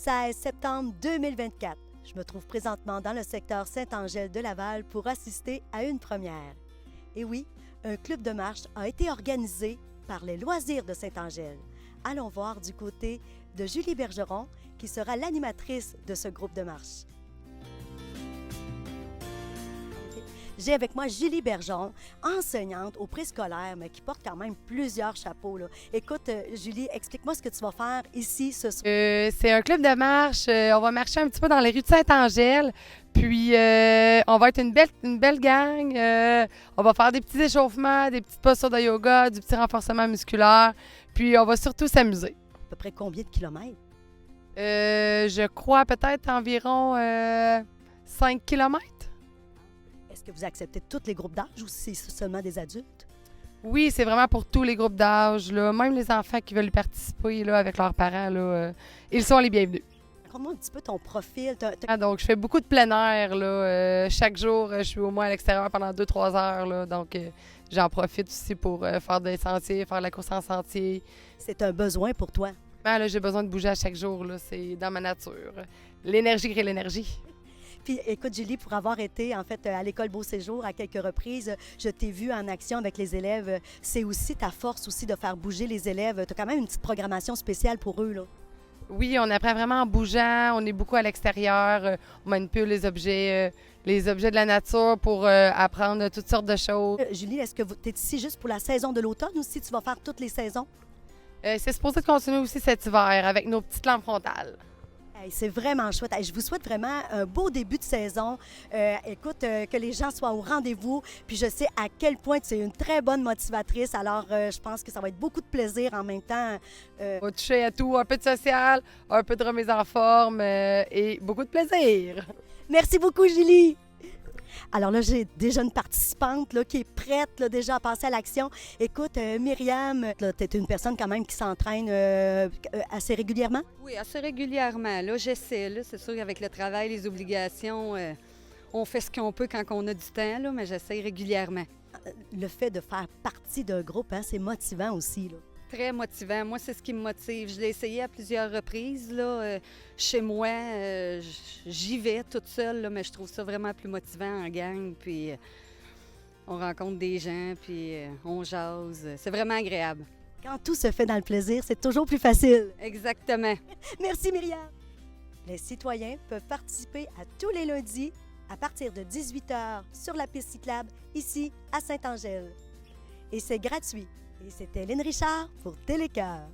16 septembre 2024. Je me trouve présentement dans le secteur Saint-Angèle de Laval pour assister à une première. Et oui, un club de marche a été organisé par les Loisirs de Saint-Angèle. Allons voir du côté de Julie Bergeron, qui sera l'animatrice de ce groupe de marche. J'ai avec moi Julie Bergeron, enseignante au préscolaire, mais qui porte quand même plusieurs chapeaux, là. Écoute, Julie, explique-moi ce que tu vas faire ici ce soir. C'est un club de marche. On va marcher un petit peu dans les rues de Saint-Angèle. Puis, on va être une belle gang. On va faire des petits échauffements, des petites postures de yoga, du petit renforcement musculaire. Puis, on va surtout s'amuser. À peu près combien de kilomètres? Je crois peut-être environ 5 kilomètres. Est-ce que vous acceptez tous les groupes d'âge ou c'est seulement des adultes? Oui, c'est vraiment pour tous les groupes d'âge, là. Même les enfants qui veulent participer là, avec leurs parents, là, ils sont les bienvenus. Raconte-moi un petit peu ton profil. Donc, je fais beaucoup de plein air. Là. Chaque jour, je suis au moins à l'extérieur pendant 2-3 heures. Là. Donc, j'en profite aussi pour faire des sentiers, faire la course en sentier. C'est un besoin pour toi. Là, j'ai besoin de bouger à chaque jour. Là. C'est dans ma nature. L'énergie crée l'énergie. Puis écoute, Julie, pour avoir été en fait à l'école Beau Séjour à quelques reprises, je t'ai vue en action avec les élèves. C'est aussi ta force aussi de faire bouger les élèves. Tu as quand même une petite programmation spéciale pour eux, là. Oui, on apprend vraiment en bougeant. On est beaucoup à l'extérieur. On manipule les objets de la nature pour apprendre toutes sortes de choses. Julie, est-ce que tu es ici juste pour la saison de l'automne ou si tu vas faire toutes les saisons? C'est supposé de continuer aussi cet hiver avec nos petites lampes frontales. Hey, c'est vraiment chouette. Hey, je vous souhaite vraiment un beau début de saison. Écoute, que les gens soient au rendez-vous. Puis je sais à quel point tu es une très bonne motivatrice. Alors, je pense que ça va être beaucoup de plaisir en même temps. On va toucher à tout, un peu de social, un peu de remise en forme et beaucoup de plaisir. Merci beaucoup, Julie. Alors là, j'ai déjà une participante là, qui est prête là, déjà à passer à l'action. Écoute, Myriam, tu es une personne quand même qui s'entraîne assez régulièrement? Oui, assez régulièrement. Là, j'essaie. Là, c'est sûr qu'avec le travail, les obligations, on fait ce qu'on peut quand on a du temps, là, mais j'essaie régulièrement. Le fait de faire partie d'un groupe, hein, c'est motivant aussi, là. Très motivant. Moi, c'est ce qui me motive. Je l'ai essayé à plusieurs reprises. Là, chez moi, j'y vais toute seule, là, mais je trouve ça vraiment plus motivant en gang. Puis on rencontre des gens, puis on jase. C'est vraiment agréable. Quand tout se fait dans le plaisir, c'est toujours plus facile. Exactement. Merci, Myriam. Les citoyens peuvent participer à tous les lundis à partir de 18h sur la piste cyclable ici à Saint-Angèle. Et c'est gratuit. Et c'était Lynne Richard pour Télécœur.